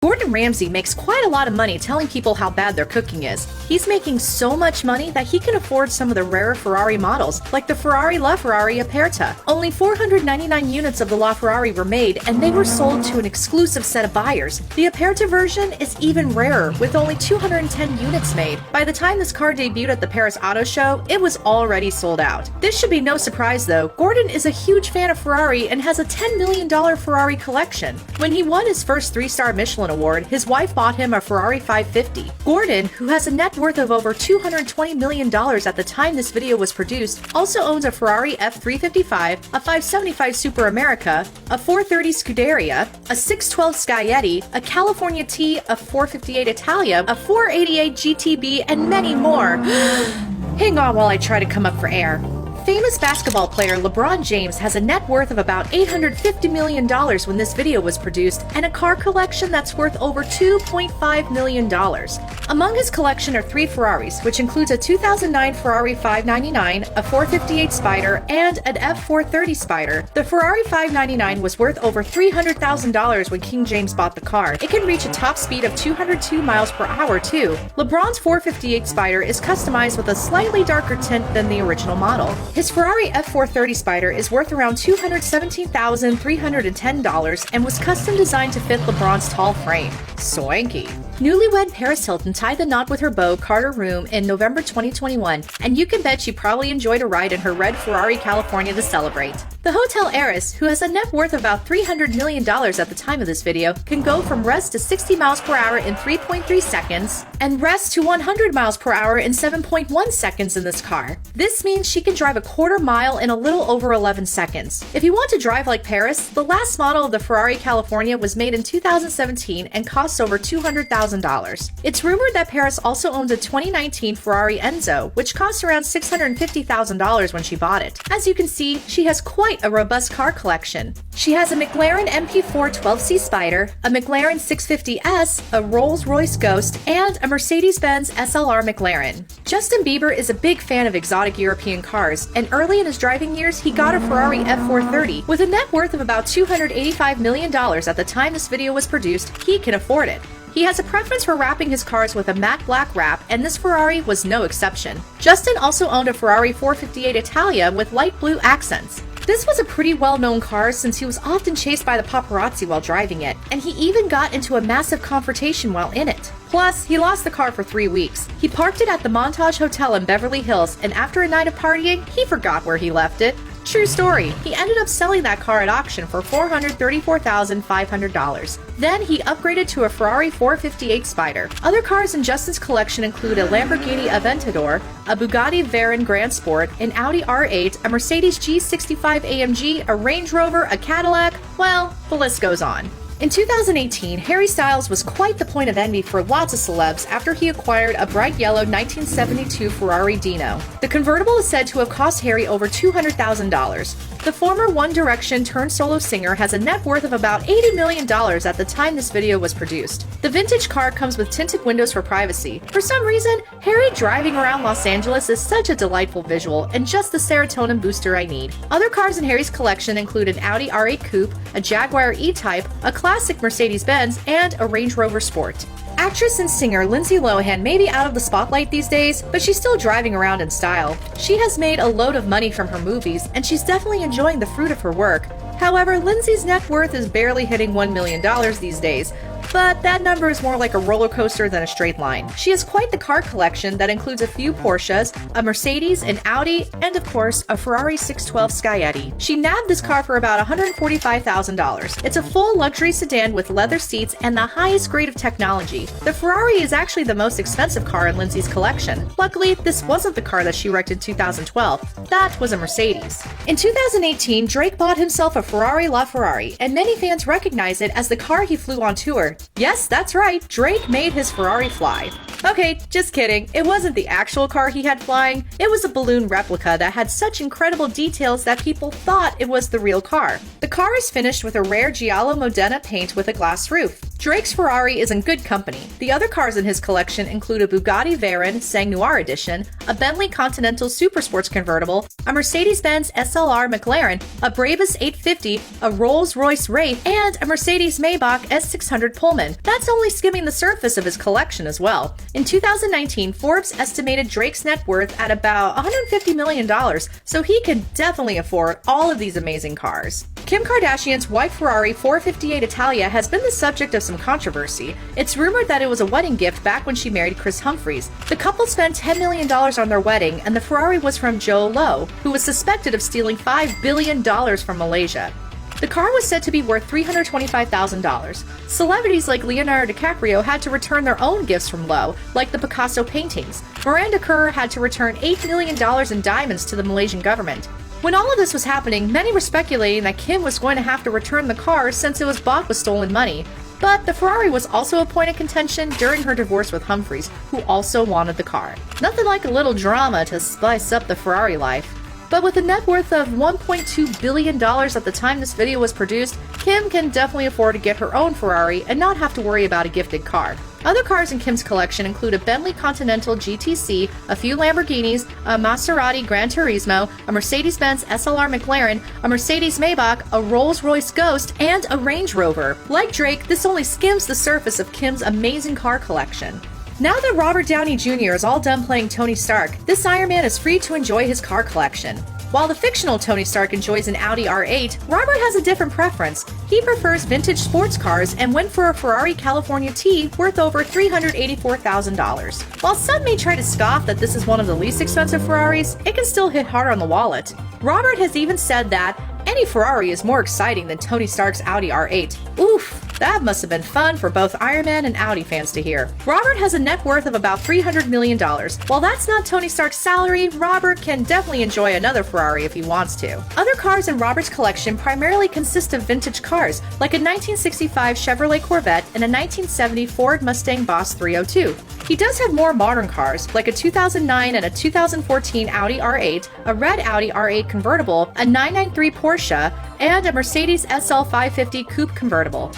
Gordon Ramsay makes quite a lot of money telling people how bad their cooking is. He's making so much money that he can afford some of the rarer Ferrari models, like the Ferrari LaFerrari Aperta. Only 499 units of the LaFerrari were made, and they were sold to an exclusive set of buyers. The Aperta version is even rarer, with only 210 units made. By the time this car debuted at the Paris Auto Show, it was already sold out. This should be no surprise though. Gordon is a huge fan of Ferrari and has a $10 million Ferrari collection. When he won his first 3-star Michelin award, his wife bought him a Ferrari 550. Gordon, who has a net worth of over $220 million at the time this video was produced, also owns a Ferrari F355, a 575 Super America, a 430 Scuderia, a 612 Scaglietti, a California T, a 458 Italia, a 488 GTB, and many more. Hang on while I try to come up for air. Famous basketball player LeBron James has a net worth of about $850 million when this video was produced, and a car collection that's worth over $2.5 million. Among his collection are 3 Ferraris, which includes a 2009 Ferrari 599, a 458 Spider, and an F430 Spider. The Ferrari 599 was worth over $300,000 when King James bought the car. It can reach a top speed of 202 miles per hour too. LeBron's 458 Spider is customized with a slightly darker tint than the original model. His Ferrari F430 Spider is worth around $217,310 and was custom designed to fit LeBron's tall frame. Swanky. Newlywed Paris Hilton tied the knot with her beau Carter Room in November 2021, and you can bet she probably enjoyed a ride in her red Ferrari California to celebrate. The hotel heiress, who has a net worth of about $300 million at the time of this video, can go from rest to 60 miles per hour in 3.3 seconds and rest to 100 miles per hour in 7.1 seconds in this car. This means she can drive a quarter mile in a little over 11 seconds. If you want to drive like Paris, the last model of the Ferrari California was made in 2017 and costs over $200,000. It's rumored that Paris also owns a 2019 Ferrari Enzo, which cost around $650,000 when she bought it. As you can see, she has quite a robust car collection. She has a McLaren MP4 12C Spider, a McLaren 650S, a Rolls-Royce Ghost, and a Mercedes-Benz SLR McLaren. Justin Bieber is a big fan of exotic European cars, and early in his driving years, he got a Ferrari F430. With a net worth of about $285 million at the time this video was produced, he can afford it. He has a preference for wrapping his cars with a matte black wrap, and this Ferrari was no exception. Justin also owned a Ferrari 458 Italia with light blue accents. This was a pretty well-known car since he was often chased by the paparazzi while driving it, and he even got into a massive confrontation while in it. Plus, he lost the car for 3 weeks. He parked it at the Montage Hotel in Beverly Hills, and after a night of partying, he forgot where he left it. True story. He ended up selling that car at auction for $434,500. Then he upgraded to a Ferrari 458 Spider. Other cars in Justin's collection include a Lamborghini Aventador, a Bugatti Veyron Grand Sport, an Audi R8, a Mercedes G65 AMG, a Range Rover, a Cadillac. Well, the list goes on. In 2018, Harry Styles was quite the point of envy for lots of celebs after he acquired a bright yellow 1972 Ferrari Dino. The convertible is said to have cost Harry over $200,000. The former One Direction turned solo singer has a net worth of about $80 million at the time this video was produced. The vintage car comes with tinted windows for privacy. For some reason, Harry driving around Los Angeles is such a delightful visual and just the serotonin booster I need. Other cars in Harry's collection include an Audi R8 Coupe, a Jaguar E-Type, a classic Mercedes-Benz, and a Range Rover Sport. Actress and singer Lindsay Lohan may be out of the spotlight these days, but she's still driving around in style. She has made a load of money from her movies, and she's definitely enjoying the fruit of her work. However, Lindsay's net worth is barely hitting $1 million these days, but that number is more like a roller coaster than a straight line. She has quite the car collection that includes a few Porsches, a Mercedes, an Audi, and of course, a Ferrari 612 Scaglietti. She nabbed this car for about $145,000. It's a full luxury sedan with leather seats and the highest grade of technology. The Ferrari is actually the most expensive car in Lindsay's collection. Luckily, this wasn't the car that she wrecked in 2012. That was a Mercedes. In 2018, Drake bought himself a Ferrari LaFerrari, and many fans recognize it as the car he flew on tour. Yes, that's right, Drake made his Ferrari fly. Okay, just kidding. It wasn't the actual car he had flying. It was a balloon replica that had such incredible details that people thought it was the real car. The car is finished with a rare Giallo Modena paint with a glass roof. Drake's Ferrari is in good company. The other cars in his collection include a Bugatti Veyron Sang Noir Edition, a Bentley Continental Supersports convertible, a Mercedes-Benz SLR McLaren, a Brabus 850, a Rolls-Royce Wraith, and a Mercedes Maybach S600 Pullman. Coleman. That's only skimming the surface of his collection as well. In 2019, Forbes estimated Drake's net worth at about $150 million, so he can definitely afford all of these amazing cars. Kim Kardashian's white Ferrari 458 Italia has been the subject of some controversy. It's rumored that it was a wedding gift back when she married Chris Humphries. The couple spent $10 million on their wedding, and the Ferrari was from Joe Lowe, who was suspected of stealing $5 billion from Malaysia. The car was said to be worth $325,000. Celebrities like Leonardo DiCaprio had to return their own gifts from Lowe, like the Picasso paintings. Miranda Kerr had to return $8 million in diamonds to the Malaysian government. When all of this was happening, many were speculating that Kim was going to have to return the car since it was bought with stolen money. But the Ferrari was also a point of contention during her divorce with Humphries, who also wanted the car. Nothing like a little drama to spice up the Ferrari life. But with a net worth of $1.2 billion at the time this video was produced, Kim can definitely afford to get her own Ferrari and not have to worry about a gifted car. Other cars in Kim's collection include a Bentley Continental GTC, a few Lamborghinis, a Maserati Gran Turismo, a Mercedes-Benz SLR McLaren, a Mercedes Maybach, a Rolls-Royce Ghost, and a Range Rover. Like Drake, this only skims the surface of Kim's amazing car collection. Now that Robert Downey Jr. is all done playing Tony Stark, this Iron Man is free to enjoy his car collection. While the fictional Tony Stark enjoys an Audi R8, Robert has a different preference. He prefers vintage sports cars and went for a Ferrari California T worth over $384,000. While some may try to scoff that this is one of the least expensive Ferraris, it can still hit hard on the wallet. Robert has even said that any Ferrari is more exciting than Tony Stark's Audi R8. Oof, that must have been fun for both Iron Man and Audi fans to hear. Robert has a net worth of about $300 million. While that's not Tony Stark's salary, Robert can definitely enjoy another Ferrari if he wants to. Other cars in Robert's collection primarily consist of vintage cars, like a 1965 Chevrolet Corvette and a 1970 Ford Mustang Boss 302. He does have more modern cars, like a 2009 and a 2014 Audi R8, a red Audi R8 convertible, a 993 Porsche, and a Mercedes SL 550 Coupe convertible.